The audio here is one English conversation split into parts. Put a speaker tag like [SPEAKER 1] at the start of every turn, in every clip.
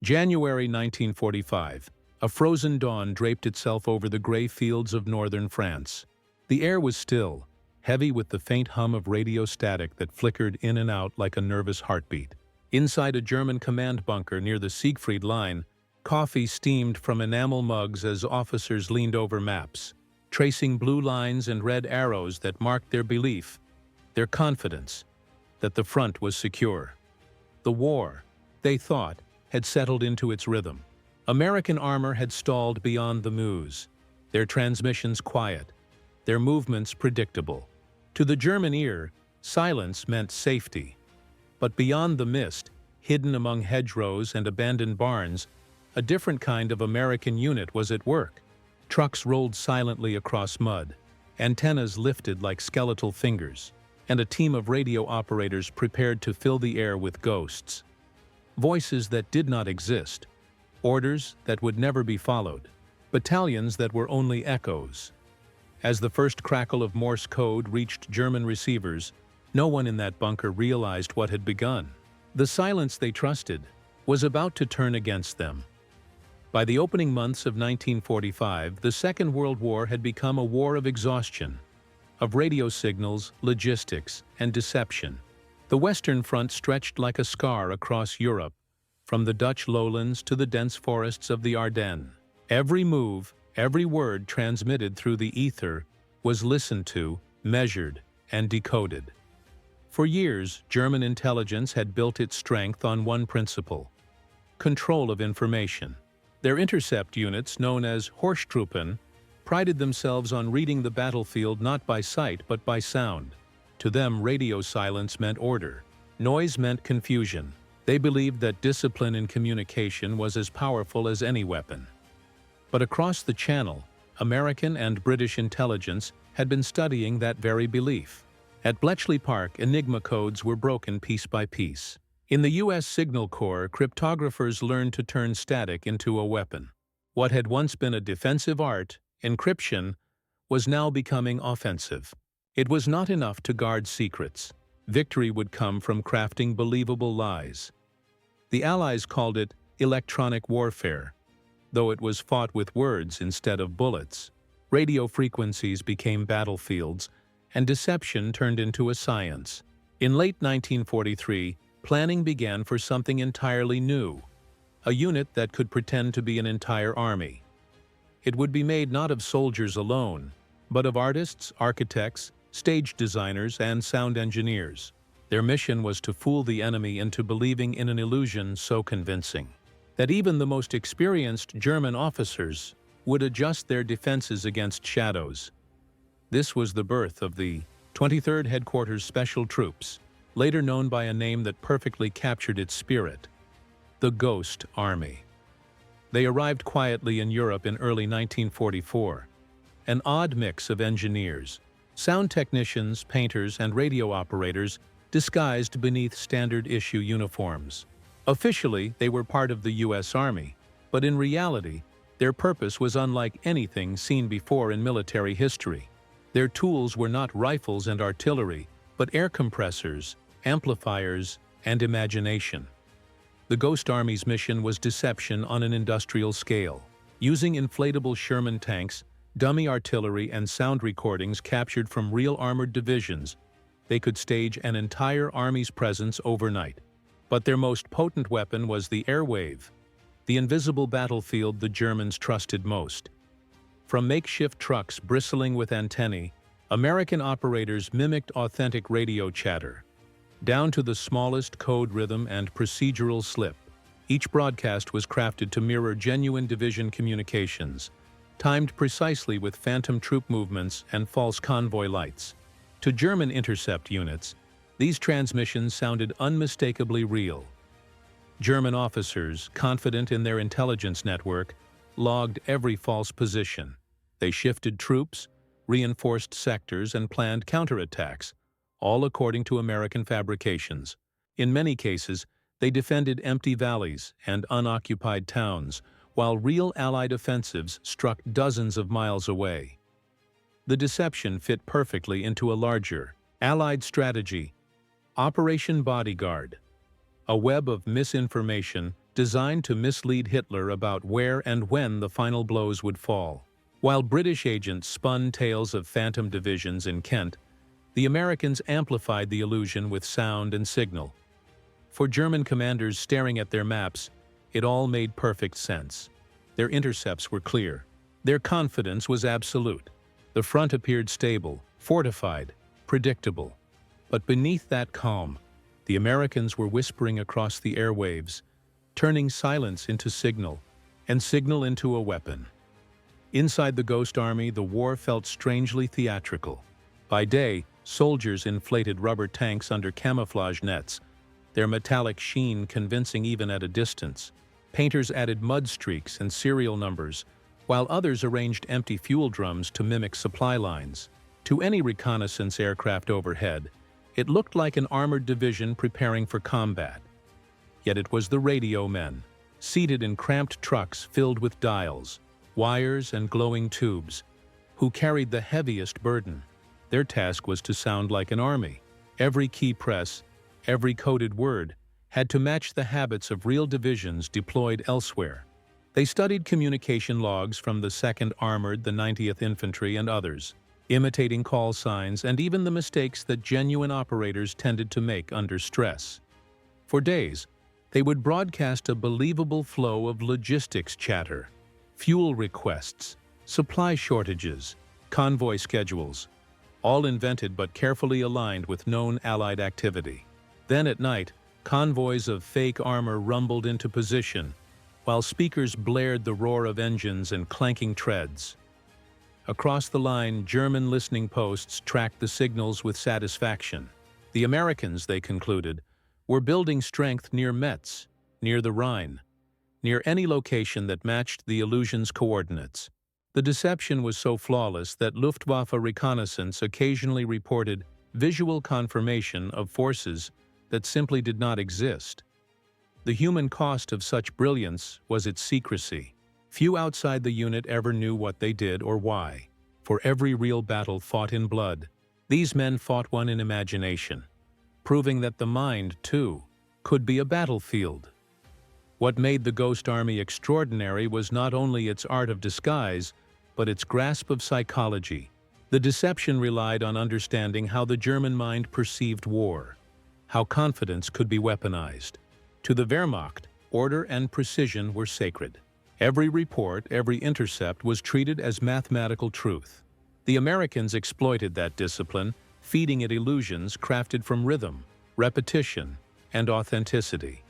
[SPEAKER 1] January 1945. A frozen dawn draped itself over the gray fields of northern France. The air was still, heavy with the faint hum of radio static that flickered in and out like a nervous heartbeat. Inside a German command bunker near the Siegfried Line, coffee steamed from enamel mugs as officers leaned over maps, tracing blue lines and red arrows that marked their belief, their confidence, that the front was secure. The war, they thought, had settled into its rhythm. American armor had stalled beyond the meuse, their transmissions quiet, their movements predictable. To the German ear, silence meant safety. But beyond the mist, hidden among hedgerows and abandoned barns, a different kind of American unit was at work. Trucks rolled silently across mud, antennas lifted like skeletal fingers, and a team of radio operators prepared to fill the air with ghosts. Voices that did not exist, orders that would never be followed, battalions that were only echoes. As the first crackle of Morse code reached German receivers, no one in that bunker realized what had begun. The silence they trusted was about to turn against them. By the opening months of 1945, the Second World War had become a war of exhaustion, of radio signals, logistics, and deception. The Western Front stretched like a scar across Europe, from the Dutch lowlands to the dense forests of the Ardennes. Every move, every word transmitted through the ether was listened to, measured, and decoded. For years, German intelligence had built its strength on one principle: control of information. Their intercept units, known as Horchtruppen, prided themselves on reading the battlefield not by sight but by sound. To them, radio silence meant order. Noise meant confusion. They believed that discipline in communication was as powerful as any weapon. But across the Channel, American and British intelligence had been studying that very belief. At Bletchley Park, Enigma codes were broken piece by piece. In the U.S. Signal Corps, cryptographers learned to turn static into a weapon. What had once been a defensive art, encryption, was now becoming offensive. It was not enough to guard secrets. Victory would come from crafting believable lies. The Allies called it electronic warfare, though it was fought with words instead of bullets. Radio frequencies became battlefields, and deception turned into a science. In late 1943, planning began for something entirely new, a unit that could pretend to be an entire army. It would be made not of soldiers alone, but of artists, architects, stage designers, and sound engineers. Their mission was to fool the enemy into believing in an illusion so convincing that even the most experienced German officers would adjust their defenses against shadows. This was the birth of the 23rd Headquarters Special Troops, later known by a name that perfectly captured its spirit: the Ghost Army. They arrived quietly in Europe in early 1944, an odd mix of engineers, sound technicians, painters, and radio operators disguised beneath standard-issue uniforms. Officially, they were part of the U.S. Army, but in reality, their purpose was unlike anything seen before in military history. Their tools were not rifles and artillery, but air compressors, amplifiers, and imagination. The Ghost Army's mission was deception on an industrial scale. Using inflatable Sherman tanks, dummy artillery, and sound recordings captured from real armored divisions, they could stage an entire army's presence overnight. But their most potent weapon was the airwave, the invisible battlefield the Germans trusted most. From makeshift trucks bristling with antennae, American operators mimicked authentic radio chatter, down to the smallest code rhythm and procedural slip. Each broadcast was crafted to mirror genuine division communications, timed precisely with phantom troop movements and false convoy lights. To German intercept units, these transmissions sounded unmistakably real. German officers, confident in their intelligence network, logged every false position. They shifted troops, reinforced sectors, and planned counterattacks, all according to American fabrications. In many cases, they defended empty valleys and unoccupied towns, while real Allied offensives struck dozens of miles away. The deception fit perfectly into a larger, Allied strategy: Operation Bodyguard, a web of misinformation designed to mislead Hitler about where and when the final blows would fall. While British agents spun tales of phantom divisions in Kent, the Americans amplified the illusion with sound and signal. For German commanders staring at their maps, it all made perfect sense. Their intercepts were clear. Their confidence was absolute. The front appeared stable, fortified, predictable. But beneath that calm, the Americans were whispering across the airwaves, turning silence into signal, and signal into a weapon. Inside the Ghost Army, the war felt strangely theatrical. By day, soldiers inflated rubber tanks under camouflage nets, their metallic sheen convincing even at a distance. Painters added mud streaks and serial numbers, while others arranged empty fuel drums to mimic supply lines. To any reconnaissance aircraft overhead, it looked like an armored division preparing for combat. Yet it was the radio men, seated in cramped trucks filled with dials, wires, and glowing tubes, who carried the heaviest burden. Their task was to sound like an army. Every key press, every coded word, had to match the habits of real divisions deployed elsewhere. They studied communication logs from the 2nd Armored, the 90th Infantry, and others, imitating call signs and even the mistakes that genuine operators tended to make under stress. For days, they would broadcast a believable flow of logistics chatter, fuel requests, supply shortages, convoy schedules, all invented but carefully aligned with known Allied activity. Then at night, convoys of fake armor rumbled into position, while speakers blared the roar of engines and clanking treads. Across the line, German listening posts tracked the signals with satisfaction. The Americans, they concluded, were building strength near Metz, near the Rhine, near any location that matched the illusion's coordinates. The deception was so flawless that Luftwaffe reconnaissance occasionally reported visual confirmation of forces that simply did not exist. The human cost of such brilliance was its secrecy. Few outside the unit ever knew what they did or why. For every real battle fought in blood, these men fought one in imagination, proving that the mind, too, could be a battlefield. What made the Ghost Army extraordinary was not only its art of disguise, but its grasp of psychology. The deception relied on understanding how the German mind perceived war, how confidence could be weaponized. To the Wehrmacht, order and precision were sacred. Every report, every intercept was treated as mathematical truth. The Americans exploited that discipline, feeding it illusions crafted from rhythm, repetition, and authenticity.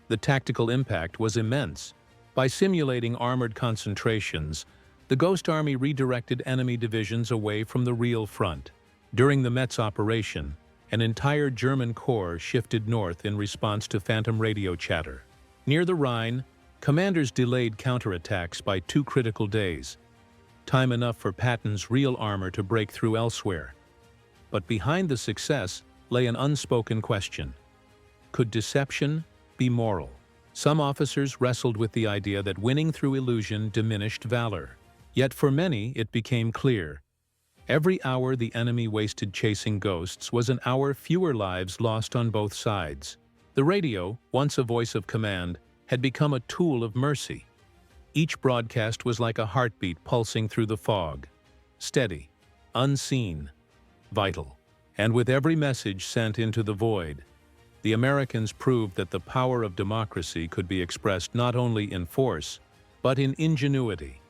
[SPEAKER 1] The tactical impact was immense. By simulating armored concentrations, the Ghost Army redirected enemy divisions away from the real front. During the Metz operation, an entire German corps shifted north in response to phantom radio chatter. Near the Rhine, commanders delayed counterattacks by 2 critical days, time enough for Patton's real armor to break through elsewhere. But behind the success lay an unspoken question. Could deception be moral? Some officers wrestled with the idea that winning through illusion diminished valor. Yet for many, it became clear. Every hour the enemy wasted chasing ghosts was an hour fewer lives lost on both sides. The radio, once a voice of command, had become a tool of mercy. Each broadcast was like a heartbeat pulsing through the fog, steady, unseen, vital. And with every message sent into the void, the Americans proved that the power of democracy could be expressed not only in force, but in ingenuity.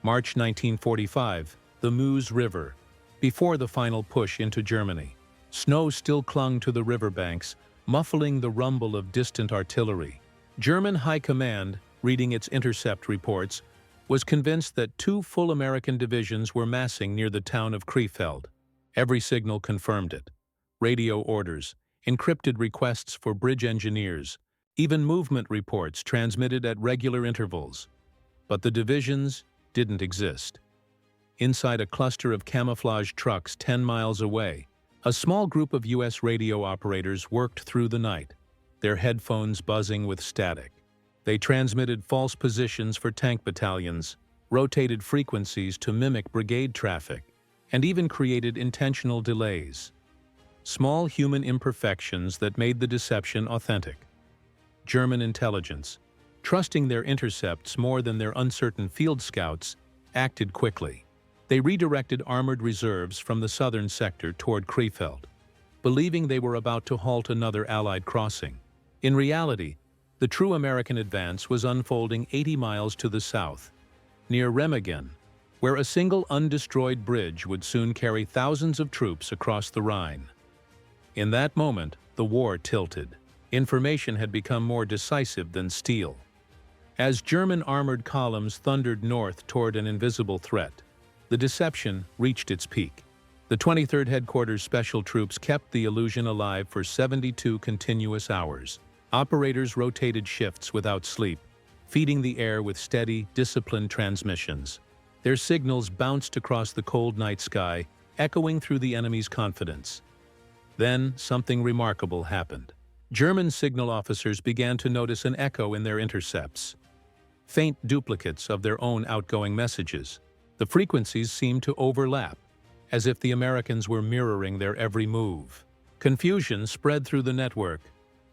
[SPEAKER 1] March 1945, the Meuse River, before the final push into Germany. Snow still clung to the riverbanks, muffling the rumble of distant artillery. German High Command, reading its intercept reports, was convinced that 2 full American divisions were massing near the town of Krefeld. Every signal confirmed it. Radio orders, encrypted requests for bridge engineers, even movement reports transmitted at regular intervals. But the divisions didn't exist. Inside a cluster of camouflage trucks 10 miles away, a small group of U.S. radio operators worked through the night, their headphones buzzing with static. They transmitted false positions for tank battalions, rotated frequencies to mimic brigade traffic, and even created intentional delays. Small human imperfections that made the deception authentic. German intelligence, trusting their intercepts more than their uncertain field scouts, acted quickly. They redirected armored reserves from the southern sector toward Krefeld, believing they were about to halt another Allied crossing. In reality, the true American advance was unfolding 80 miles to the south, near Remagen, where a single undestroyed bridge would soon carry thousands of troops across the Rhine. In that moment, the war tilted. Information had become more decisive than steel. As German armored columns thundered north toward an invisible threat, the deception reached its peak. The 23rd Headquarters Special Troops kept the illusion alive for 72 continuous hours. Operators rotated shifts without sleep, feeding the air with steady, disciplined transmissions. Their signals bounced across the cold night sky, echoing through the enemy's confidence. Then, something remarkable happened. German signal officers began to notice an echo in their intercepts. Faint duplicates of their own outgoing messages. The frequencies seemed to overlap, as if the Americans were mirroring their every move. Confusion spread through the network.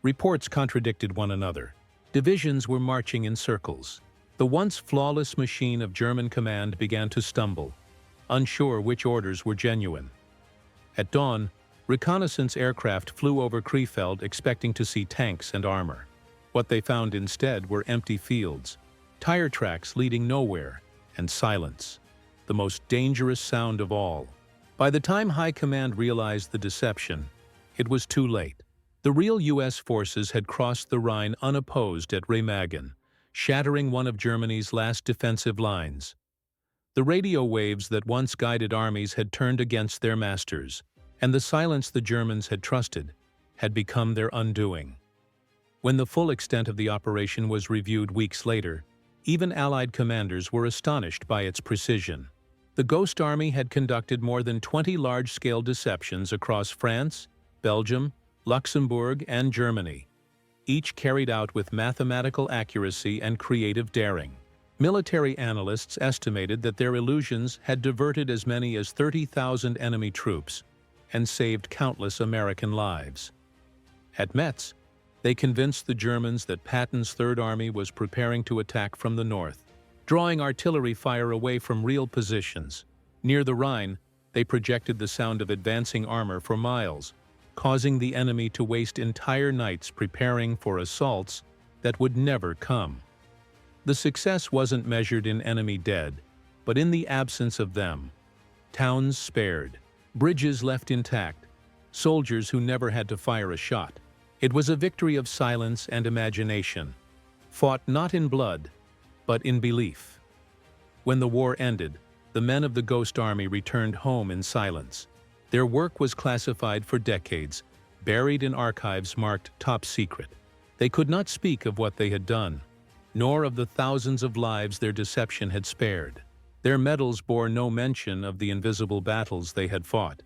[SPEAKER 1] Reports contradicted one another. Divisions were marching in circles. The once flawless machine of German command began to stumble, unsure which orders were genuine. At dawn, reconnaissance aircraft flew over Krefeld expecting to see tanks and armor. What they found instead were empty fields, tire tracks leading nowhere, and silence, the most dangerous sound of all. By the time High Command realized the deception, it was too late. The real U.S. forces had crossed the Rhine unopposed at Remagen, shattering one of Germany's last defensive lines. The radio waves that once guided armies had turned against their masters, and the silence the Germans had trusted had become their undoing. When the full extent of the operation was reviewed weeks later, even Allied commanders were astonished by its precision. The Ghost Army had conducted more than 20 large-scale deceptions across France, Belgium, Luxembourg, and Germany, each carried out with mathematical accuracy and creative daring. Military analysts estimated that their illusions had diverted as many as 30,000 enemy troops and saved countless American lives. At Metz, they convinced the Germans that Patton's Third Army was preparing to attack from the north, drawing artillery fire away from real positions. Near the Rhine, they projected the sound of advancing armor for miles, causing the enemy to waste entire nights preparing for assaults that would never come. The success wasn't measured in enemy dead, but in the absence of them. Towns spared, bridges left intact, soldiers who never had to fire a shot. It was a victory of silence and imagination, fought not in blood, but in belief. When the war ended, the men of the Ghost Army returned home in silence. Their work was classified for decades, buried in archives marked top secret. They could not speak of what they had done, nor of the thousands of lives their deception had spared. Their medals bore no mention of the invisible battles they had fought.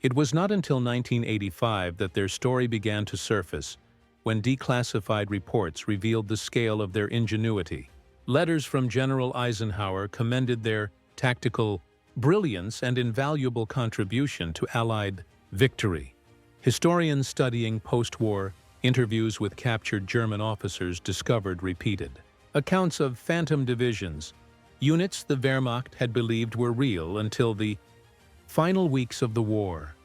[SPEAKER 1] It was not until 1985 that their story began to surface, when declassified reports revealed the scale of their ingenuity. Letters from General Eisenhower commended their tactical brilliance and invaluable contribution to Allied victory. Historians studying post-war interviews with captured German officers discovered repeated accounts of phantom divisions, units the Wehrmacht had believed were real until the final weeks of the war.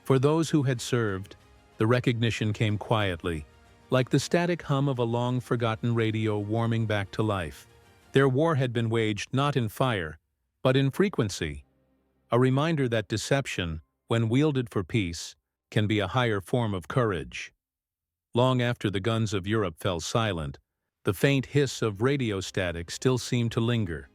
[SPEAKER 1] For those who had served, the recognition came quietly, like the static hum of a long-forgotten radio warming back to life. Their war had been waged not in fire, but in frequency, a reminder that deception, when wielded for peace, can be a higher form of courage. Long after the guns of Europe fell silent, the faint hiss of radio static still seemed to linger,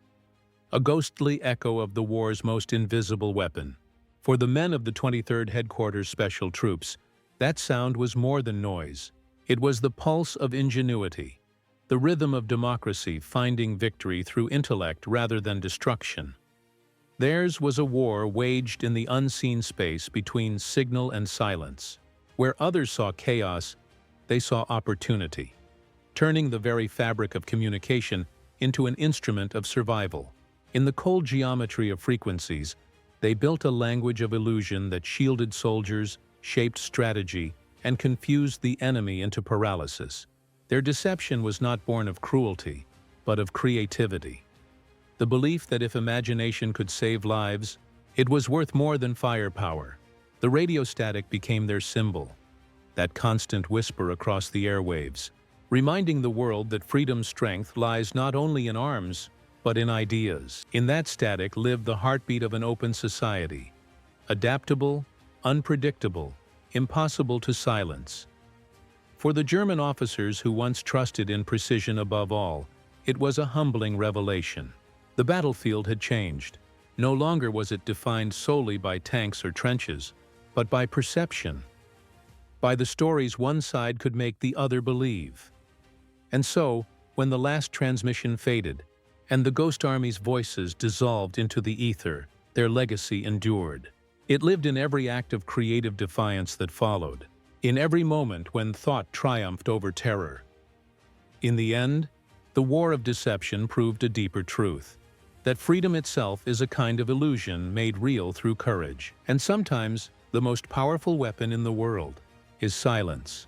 [SPEAKER 1] a ghostly echo of the war's most invisible weapon. For the men of the 23rd Headquarters Special Troops, that sound was more than noise. It was the pulse of ingenuity, the rhythm of democracy finding victory through intellect rather than destruction. Theirs was a war waged in the unseen space between signal and silence. Where others saw chaos, they saw opportunity, turning the very fabric of communication into an instrument of survival. In the cold geometry of frequencies, they built a language of illusion that shielded soldiers, shaped strategy, and confused the enemy into paralysis. Their deception was not born of cruelty, but of creativity. The belief that if imagination could save lives, it was worth more than firepower. The radio static became their symbol, that constant whisper across the airwaves, reminding the world that freedom's strength lies not only in arms, but in ideas. In that static lived the heartbeat of an open society, adaptable, unpredictable, impossible to silence. For the German officers who once trusted in precision above all, it was a humbling revelation. The battlefield had changed. No longer was it defined solely by tanks or trenches, but by perception, by the stories one side could make the other believe. And so, when the last transmission faded, and the Ghost Army's voices dissolved into the ether, their legacy endured. It lived in every act of creative defiance that followed, in every moment when thought triumphed over terror. In the end, the war of deception proved a deeper truth, that freedom itself is a kind of illusion made real through courage. And sometimes, the most powerful weapon in the world is silence.